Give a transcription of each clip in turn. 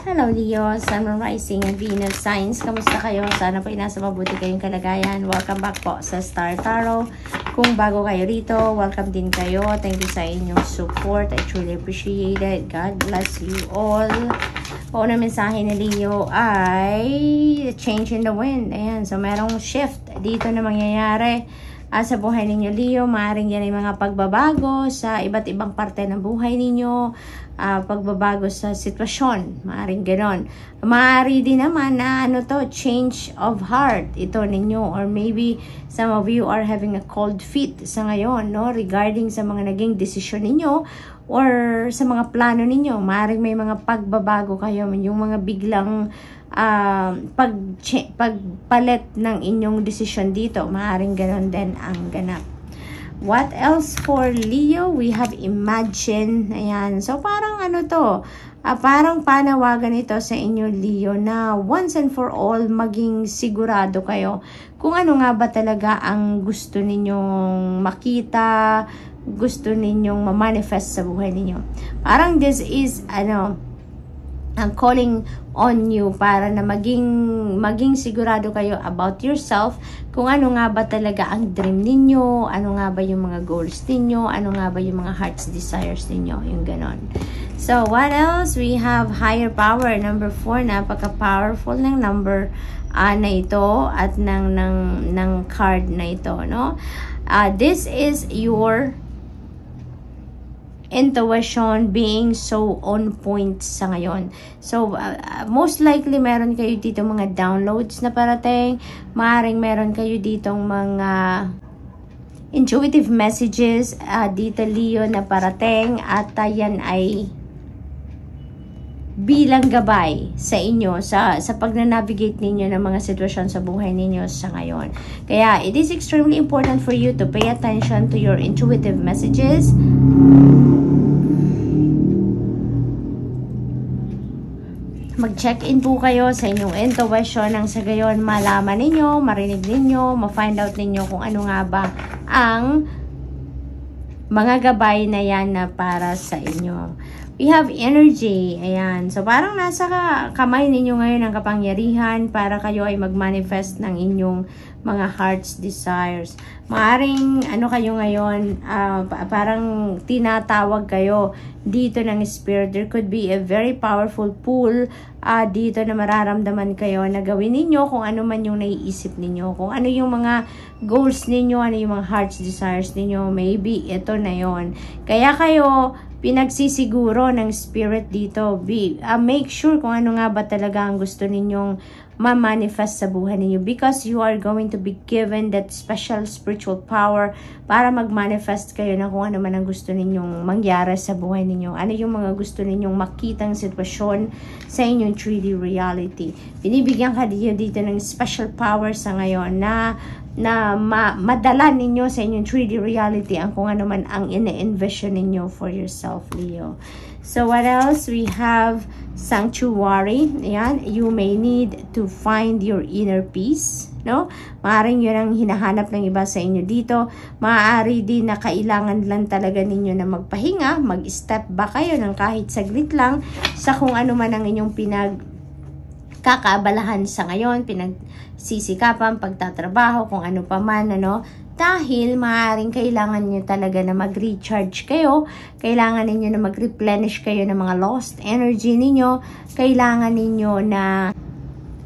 Hello Leo, Sun, Moon, Rising, and Venus signs. Kamusta kayo? Sana po nasa mabuti kayong kalagayan. Welcome back po sa Star Tarot. Kung bago kayo rito, welcome din kayo. Thank you sa inyong support. I truly appreciate it. God bless you all. Po na mensahe ni Leo ay change in the wind. Ayan, so merong shift dito na mangyayari sa buhay ninyo, Leo. Maaaring yan ay mga pagbabago sa iba't ibang parte ng buhay ninyo. Pagbabago sa sitwasyon, maaaring ganon. Maaari din naman na change of heart ito ninyo, or maybe some of you are having a cold feet sa ngayon, no, regarding sa mga naging desisyon ninyo or sa mga plano ninyo. Maaaring may mga pagbabago kayo, yung mga biglang pagpalit ng inyong desisyon dito, maaaring ganon din ang ganap. What else for Leo? We have Imagine. Ayan. So, parang parang panawagan ito sa inyo, Leo, na once and for all, maging sigurado kayo kung ano nga ba talaga ang gusto ninyong makita, gusto ninyong ma-manifest sa buhay ninyo. Parang this is, ang calling on you para na maging sigurado kayo about yourself, kung ano nga ba talaga ang dream ninyo, ano nga ba yung mga goals ninyo, ano nga ba yung mga heart's desires ninyo, yung ganon. So, what else? We have Higher Power, number 4, napaka-powerful ng number na ito at ng card na ito, no? This is your intuition being so on point sa ngayon. So, most likely meron kayo dito mga downloads na parating. Maaaring meron kayo ditong mga intuitive messages dito, Leo, na parating. At yan ay bilang gabay sa inyo sa pag-navigate ninyo ng mga sitwasyon sa buhay ninyo sa ngayon. Kaya, it is extremely important for you to pay attention to your intuitive messages. Mag-check-in po kayo sa inyong intuition nang sa gayon malaman ninyo, marinig ninyo, ma-find out ninyo kung ano nga ba ang mga gabay na yan na para sa inyo. We have Energy. Ayan. So, parang nasa kamay ninyo ngayon ang kapangyarihan para kayo ay mag-manifest ng inyong mga heart's desires. Maaring kayo ngayon, parang tinatawag kayo dito ng spirit. There could be a very powerful pull dito na mararamdaman kayo na gawin ninyo kung ano man yung naiisip ninyo. Kung ano yung mga goals ninyo, ano yung mga heart's desires ninyo, maybe ito na yon. Kaya kayo pinagsisiguro ng spirit dito. Make sure kung ano nga ba talaga ang gusto ninyong ma-manifest sa buhay ninyo, because you are going to be given that special spiritual power para mag-manifest kayo na kung ano man ang gusto ninyong mangyari sa buhay ninyo. Ano yung mga gusto ninyong makitang sitwasyon sa inyong 3D reality. Binibigyan ka dito ng special power sa ngayon na madala ninyo sa inyong 3D reality ang kung ano man ang ine-envision ninyo for yourself, Leo. So, what else? We have Sanctuary. Ayan, you may need to find your inner peace, no? Maaaring yun ang hinahanap ng iba sa inyo dito. Maaari din na kailangan lang talaga ninyo na magpahinga, mag-step back kayo ng kahit saglit lang sa kung ano man ang inyong pinagkakaabalahan sa ngayon, pinagsisikapan, pagtatrabaho, kung ano pa man, dahil maaaring kailangan nyo talaga na mag-recharge kayo, kailangan ninyo na mag-replenish kayo ng mga lost energy ninyo, kailangan ninyo na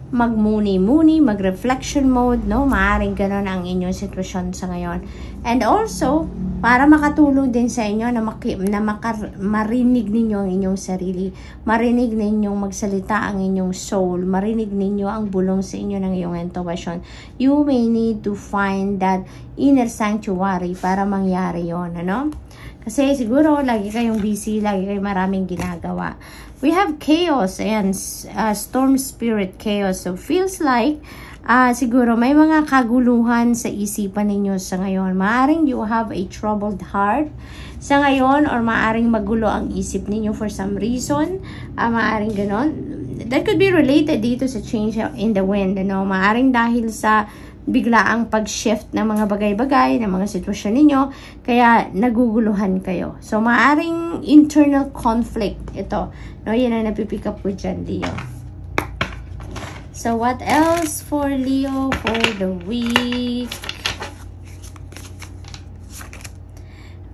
mag-muni-muni, mag-reflection mode, no? Maaaring ganon ang inyong sitwasyon sa ngayon. And also, para makatulong din sa inyo na marinig ninyo ang inyong sarili, marinig ninyong magsalita ang inyong soul, marinig ninyo ang bulong sa inyo ng iyong intuition. You may need to find that inner sanctuary para mangyari yon, Kasi siguro lagi kayong busy, lagi kayong maraming ginagawa. We have Chaos and Storm Spirit Chaos. So, feels like siguro may mga kaguluhan sa isipan ninyo sa ngayon. Maaring you have a troubled heart sa ngayon, or maaring magulo ang isip ninyo for some reason. Maaring ganon. That could be related dito sa change in the wind. Maaring dahil sa biglaang pag-shift ng mga bagay-bagay, ng mga sitwasyon ninyo, kaya naguguluhan kayo. So, maaring internal conflict ito. No, yan ang napipick up ko dyan, Leo. So, what else for Leo for the week?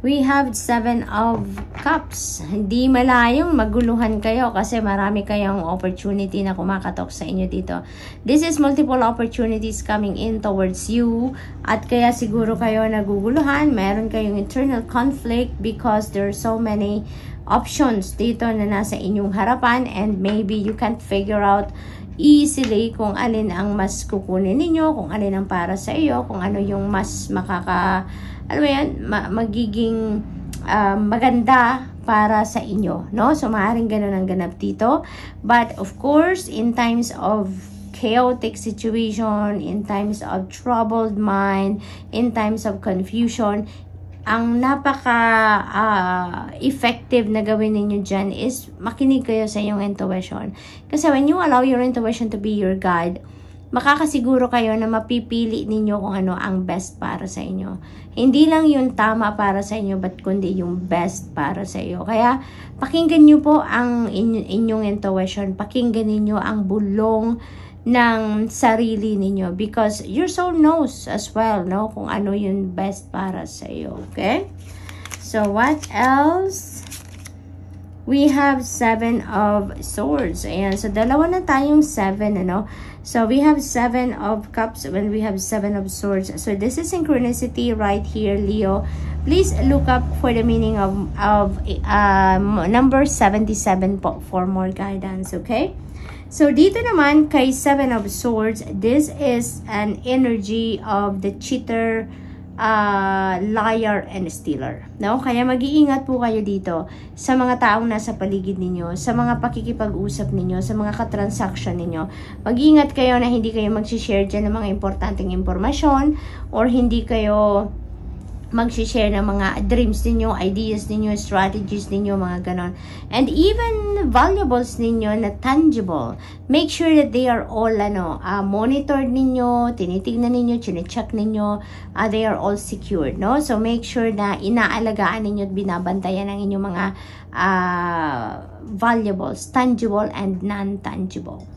We have 7 of Cups. Hindi malayong maguluhan kayo kasi marami kayong opportunity na kumakatok sa inyo dito. This is multiple opportunities coming in towards you. At kaya siguro kayo naguguluhan. Meron kayong internal conflict because there are so many options dito na nasa inyong harapan and maybe you can't figure out easily kung alin ang mas kukunin ninyo, kung alin ang para sa iyo, kung ano yung mas magiging maganda para sa inyo, no? So, maaaring ganun ang ganap dito. But, of course, in times of chaotic situation, in times of troubled mind, in times of confusion, ang napaka-effective na gawin ninyo dyan is makinig kayo sa inyong intuition. Kasi when you allow your intuition to be your guide, makakasiguro kayo na mapipili ninyo kung ano ang best para sa inyo. Hindi lang yung tama para sa inyo, but kundi yung best para sa iyo. Kaya, pakinggan nyo po ang inyong intuition. Pakinggan ninyo ang bulong ng sarili ninyo because your soul knows as well, no, kung ano yung best para sa iyo. Okay? So, what else? We have 7 of Swords. Ayan. So, dalawa na tayong 7, ano? So, we have 7 of Cups when we have 7 of Swords. So, this is synchronicity right here, Leo. Please look up for the meaning of number 77 po for more guidance, okay? So, dito naman kay 7 of Swords, this is an energy of the cheater, liar, and stealer. No? Kaya mag-iingat po kayo dito sa mga taong nasa paligid ninyo, sa mga pakikipag-usap ninyo, sa mga katransaksyon ninyo. Mag-iingat kayo na hindi kayo mag-share dyan ng mga importanteng impormasyon or hindi kayo mag-share ng mga dreams ninyo, ideas ninyo, strategies ninyo, mga ganon. And even valuables ninyo na tangible, make sure that they are all monitored ninyo, tinitignan ninyo, chinecheck ninyo, they are all secured, no? So, make sure na inaalagaan ninyo at binabantayan ang inyong mga valuables, tangible and non-tangible.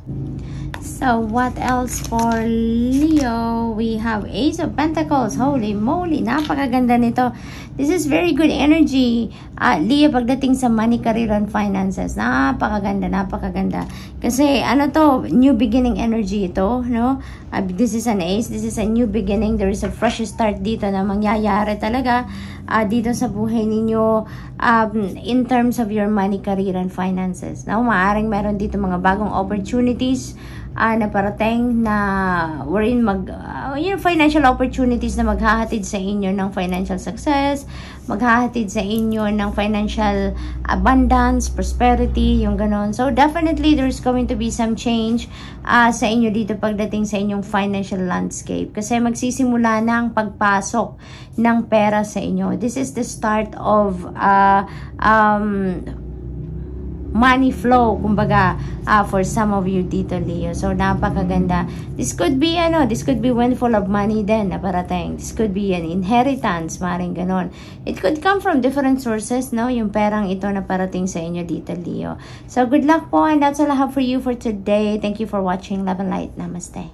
So, what else for Leo? We have Ace of Pentacles. Holy moly, napakaganda nito. This is very good energy. Leo, pagdating sa money, career, and finances, napakaganda, napakaganda. Kasi, ano to, new beginning energy ito, no? This is an ace, this is a new beginning. There is a fresh start dito na mangyayari talaga dito sa buhay ninyo in terms of your money, career, and finances. Now, maaaring meron dito mga bagong opportunities na parating na wherein financial opportunities na maghahatid sa inyo ng financial success, maghahatid sa inyo ng financial abundance, prosperity, yung ganon. So, definitely, there's going to be some change sa inyo dito pagdating sa inyong financial landscape. Kasi magsisimula na ang pagpasok ng pera sa inyo. This is the start of money flow, kumbaga, for some of you dito, Leo. So, napakaganda. This could be, windfall of money din na parating. This could be an inheritance, maring ganon. It could come from different sources, no? Yung perang ito na parating sa inyo dito, Leo. So, good luck po, and that's all I have for you for today. Thank you for watching. Love and light. Namaste.